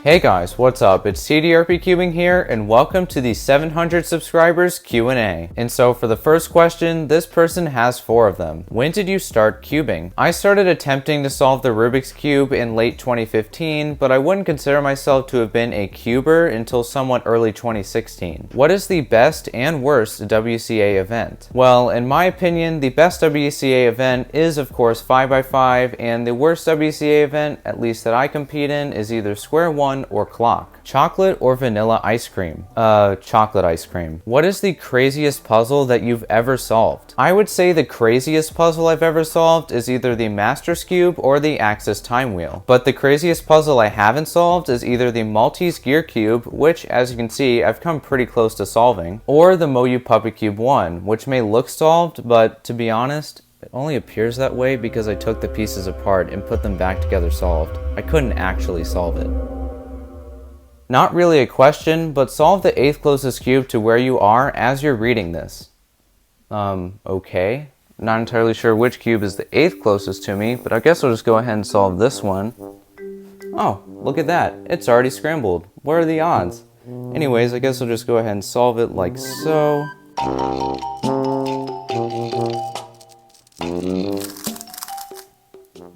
Hey guys, what's up? It's TDRP Cubing here, and welcome to the 700 subscribers Q&A. And so for the first question, this person has 4 of them. When did you start cubing? I started attempting to solve the Rubik's Cube in late 2015, but I wouldn't consider myself to have been a cuber until somewhat early 2016. What is the best and worst WCA event? Well, in my opinion, the best WCA event is of course 5x5, and the worst WCA event, at least that I compete in, is either Square One or clock. Chocolate or vanilla ice cream? Chocolate ice cream. What is the craziest puzzle that you've ever solved? I would say the craziest puzzle I've ever solved is either the Master's Cube or the Axis Time Wheel. But the craziest puzzle I haven't solved is either the Maltese Gear Cube, which as you can see I've come pretty close to solving, or the Moyu Puppet Cube 1, which may look solved, but to be honest, it only appears that way because I took the pieces apart and put them back together solved. I couldn't actually solve it. Not really a question, but solve the 8th closest cube to where you are as you're reading this. Okay. Not entirely sure which cube is the 8th closest to me, but I guess I'll just go ahead and solve this one. Oh, look at that. It's already scrambled. What are the odds? Anyways, I guess I'll just go ahead and solve it like so.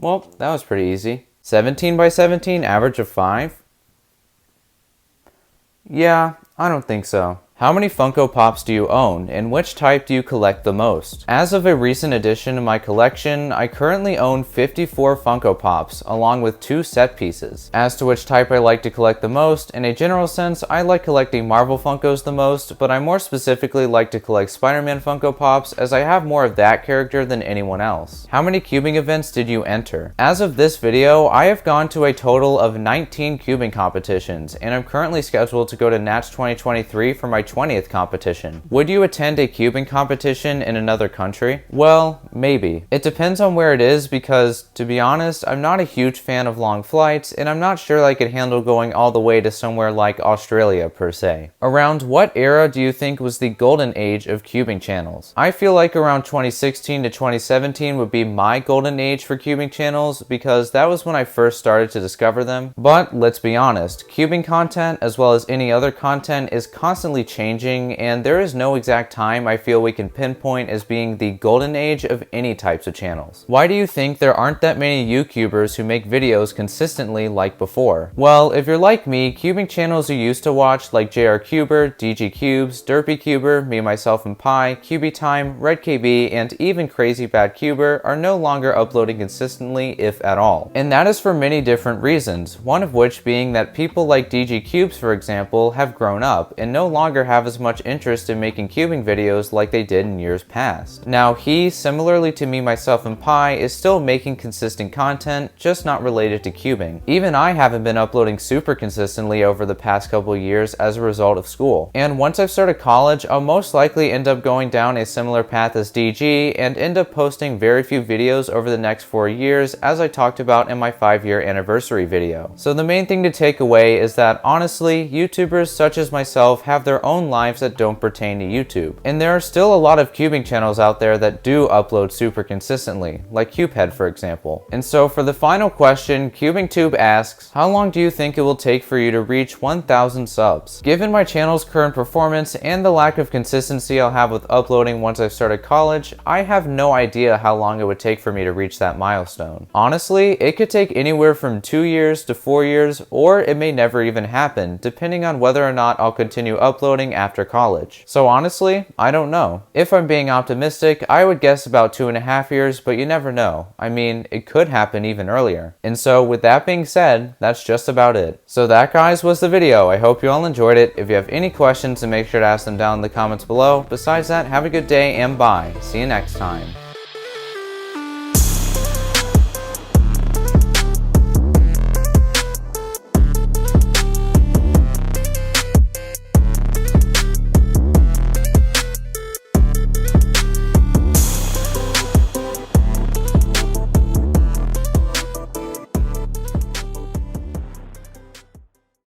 Well, that was pretty easy. 17 by 17, average of 5? Yeah, I don't think so. How many Funko Pops do you own, and which type do you collect the most? As of a recent addition to my collection, I currently own 54 Funko Pops, along with 2 set pieces. As to which type I like to collect the most, in a general sense, I like collecting Marvel Funkos the most, but I more specifically like to collect Spider-Man Funko Pops, as I have more of that character than anyone else. How many cubing events did you enter? As of this video, I have gone to a total of 19 cubing competitions, and I'm currently scheduled to go to NATS 2023 for my 20th competition. Would you attend a cubing competition in another country? Well, maybe. It depends on where it is because, to be honest, I'm not a huge fan of long flights, and I'm not sure I could handle going all the way to somewhere like Australia per se. Around what era do you think was the golden age of cubing channels? I feel like around 2016 to 2017 would be my golden age for cubing channels because that was when I first started to discover them. But let's be honest, cubing content as well as any other content is constantly changing, and there is no exact time I feel we can pinpoint as being the golden age of any types of channels. Why do you think there aren't that many YouTubers who make videos consistently like before? Well, if you're like me, cubing channels you used to watch like JR Cuber, DG Cubes, Derpy Cuber, Me, Myself, and Pi, QB Time, Red KB, and even Crazy Bad Cuber are no longer uploading consistently, if at all. And that is for many different reasons, one of which being that people like DG Cubes, for example, have grown up and no longer have as much interest in making cubing videos like they did in years past. Now he, similarly to Me, Myself, and Pi, is still making consistent content, just not related to cubing. Even I haven't been uploading super consistently over the past couple years as a result of school. And once I've started college, I'll most likely end up going down a similar path as DG and end up posting very few videos over the next 4 years, as I talked about in my 5-year anniversary video. So the main thing to take away is that honestly, YouTubers such as myself have their own lives that don't pertain to YouTube. And there are still a lot of cubing channels out there that do upload super consistently, like Cubehead for example. And so for the final question, CubingTube asks, how long do you think it will take for you to reach 1,000 subs? Given my channel's current performance and the lack of consistency I'll have with uploading once I've started college, I have no idea how long it would take for me to reach that milestone. Honestly, it could take anywhere from 2 years to 4 years, or it may never even happen, depending on whether or not I'll continue uploading after college. So honestly, I don't know. If I'm being optimistic, I would guess about 2.5 years, but you never know. I mean, it could happen even earlier. And so with that being said, that's just about it. So that, guys, was the video. I hope you all enjoyed it. If you have any questions, then make sure to ask them down in the comments below. Besides that, have a good day and bye. See you next time.